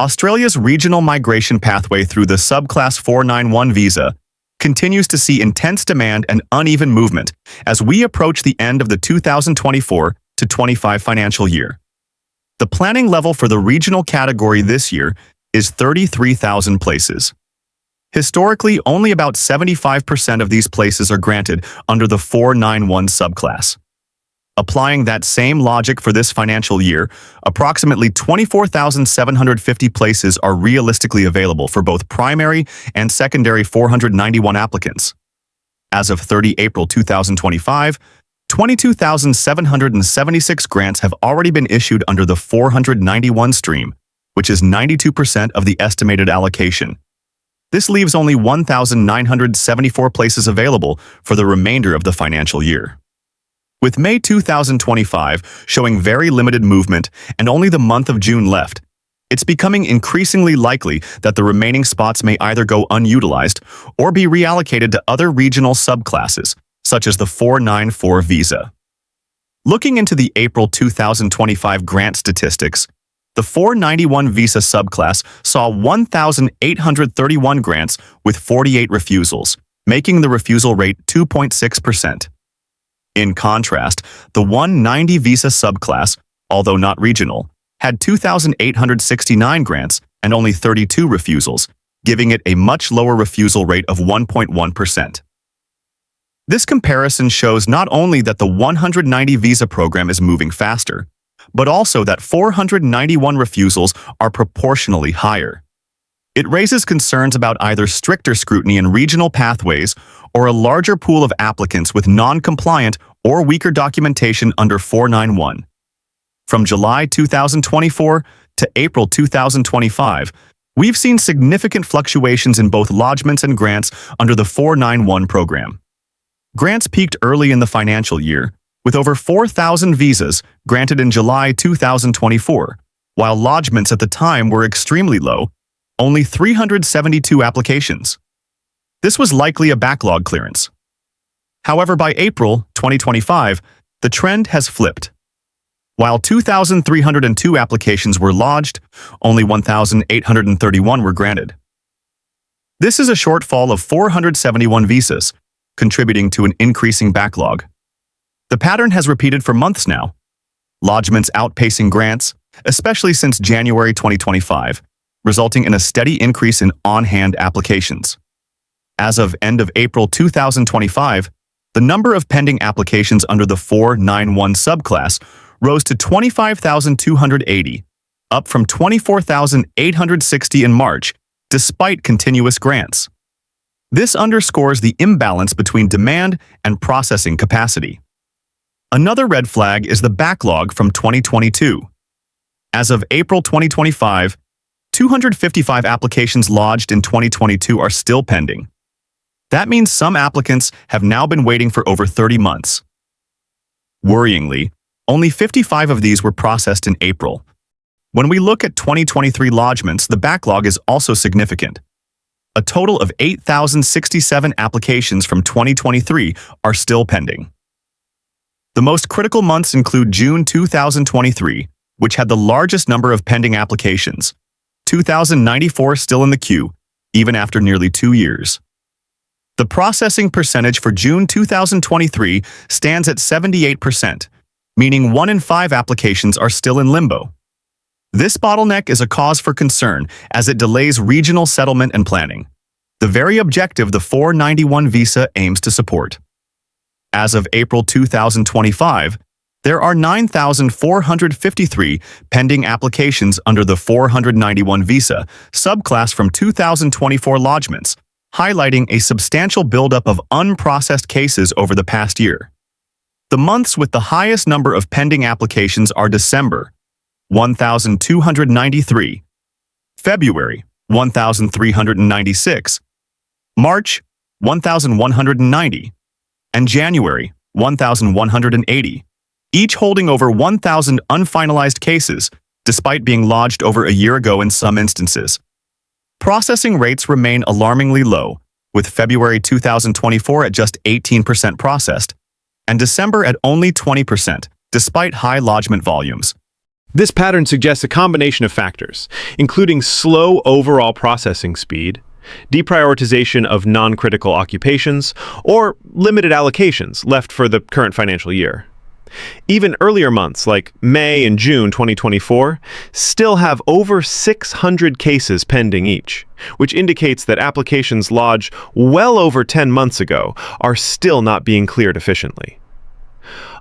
Australia's regional migration pathway through the Subclass 491 visa continues to see intense demand and uneven movement as we approach the end of the 2024-25 financial year. The planning level for the regional category this year is 33,000 places. Historically, only about 75% of these places are granted under the 491 subclass. Applying that same logic for this financial year, approximately 24,750 places are realistically available for both primary and secondary 491 applicants. As of 30 April 2025, 22,776 grants have already been issued under the 491 stream, which is 92% of the estimated allocation. This leaves only 1,974 places available for the remainder of the financial year. With May 2025 showing very limited movement and only the month of June left, it's becoming increasingly likely that the remaining spots may either go unutilized or be reallocated to other regional subclasses, such as the 494 visa. Looking into the April 2025 grant statistics, the 491 visa subclass saw 1,831 grants with 48 refusals, making the refusal rate 2.6%. In contrast, the 190 visa subclass, although not regional, had 2,869 grants and only 32 refusals, giving it a much lower refusal rate of 1.1%. This comparison shows not only that the 190 visa program is moving faster, but also that 491 refusals are proportionally higher. It raises concerns about either stricter scrutiny in regional pathways or a larger pool of applicants with non-compliant or weaker documentation under 491. From July 2024 to April 2025, we've seen significant fluctuations in both lodgments and grants under the 491 program. Grants peaked early in the financial year, with over 4,000 visas granted in July 2024, while lodgments at the time were extremely low, only 372 applications. This was likely a backlog clearance. However, by April 2025, the trend has flipped. While 2,302 applications were lodged, only 1,831 were granted. This is a shortfall of 471 visas, contributing to an increasing backlog. The pattern has repeated for months now. Lodgements outpacing grants, especially since January 2025, resulting in a steady increase in on-hand applications. As of end of April 2025, the number of pending applications under the 491 subclass rose to 25,280, up from 24,860 in March, despite continuous grants. This underscores the imbalance between demand and processing capacity. Another red flag is the backlog from 2022. As of April 2025, 255 applications lodged in 2022 are still pending. That means some applicants have now been waiting for over 30 months. Worryingly, only 55 of these were processed in April. When we look at 2023 lodgements, the backlog is also significant. A total of 8,067 applications from 2023 are still pending. The most critical months include June 2023, which had the largest number of pending applications, 2,094 still in the queue, even after nearly 2 years. The processing percentage for June 2023 stands at 78%, meaning 1 in 5 applications are still in limbo. This bottleneck is a cause for concern as it delays regional settlement and planning, the very objective the 491 visa aims to support. As of April 2025, there are 9,453 pending applications under the 491 visa subclass from 2024 lodgements, highlighting a substantial buildup of unprocessed cases over the past year. The months with the highest number of pending applications are December, 1,293, February, 1,396, March, 1,190, and January, 1,180, each holding over 1,000 unfinalized cases, despite being lodged over a year ago in some instances. Processing rates remain alarmingly low, with February 2024 at just 18% processed, and December at only 20%, despite high lodgement volumes. This pattern suggests a combination of factors, including slow overall processing speed, deprioritization of non-critical occupations, or limited allocations left for the current financial year. Even earlier months, like May and June 2024, still have over 600 cases pending each, which indicates that applications lodged well over 10 months ago are still not being cleared efficiently.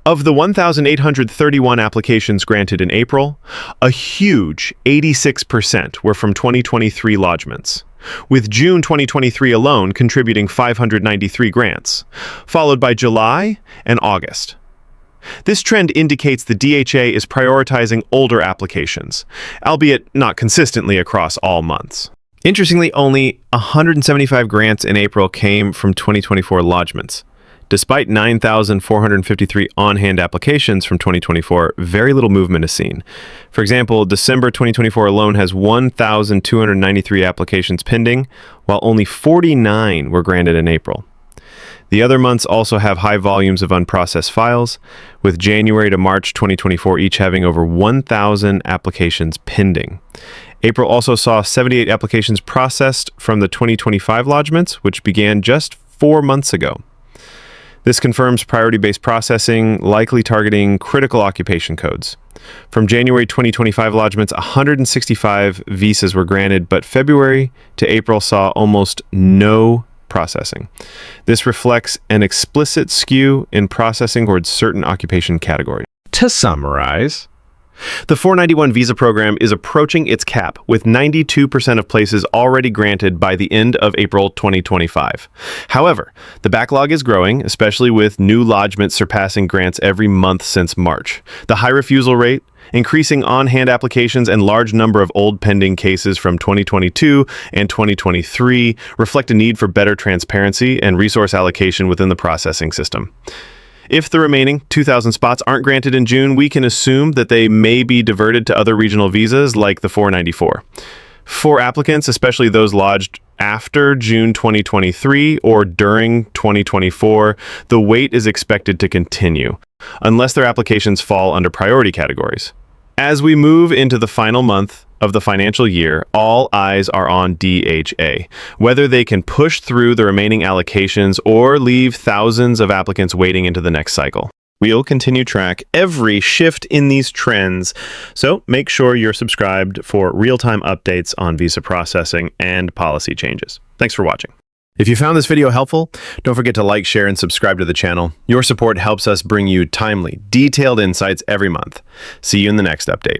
Of the 1,831 applications granted in April, a huge 86% were from 2023 lodgements, with June 2023 alone contributing 593 grants, followed by July and August. This trend indicates the DHA is prioritizing older applications, albeit not consistently across all months. Interestingly, only 175 grants in April came from 2024 lodgements. Despite 9,453 on-hand applications from 2024, very little movement is seen. For example, December 2024 alone has 1,293 applications pending, while only 49 were granted in April. The other months also have high volumes of unprocessed files, with January to March 2024 each having over 1,000 applications pending. April also saw 78 applications processed from the 2025 lodgements, which began just 4 months ago. This confirms priority-based processing, likely targeting critical occupation codes. From January 2025 lodgements, 165 visas were granted, but February to April saw almost no processing. This reflects an explicit skew in processing towards certain occupation categories. To summarize, the 491 visa program is approaching its cap, with 92% of places already granted by the end of April 2025. However, the backlog is growing, especially with new lodgements surpassing grants every month since March. The high refusal rate, increasing on-hand applications, and large number of old pending cases from 2022 and 2023 reflect a need for better transparency and resource allocation within the processing system. If the remaining 2,000 spots aren't granted in June, we can assume that they may be diverted to other regional visas like the 494. For applicants, especially those lodged after June 2023 or during 2024, the wait is expected to continue, unless their applications fall under priority categories. As we move into the final month of the financial year, all eyes are on DHA, whether they can push through the remaining allocations or leave thousands of applicants waiting into the next cycle. We'll continue to track every shift in these trends, so make sure you're subscribed for real-time updates on visa processing and policy changes. Thanks for watching. If you found this video helpful, don't forget to like, share, and subscribe to the channel. Your support helps us bring you timely, detailed insights every month. See you in the next update.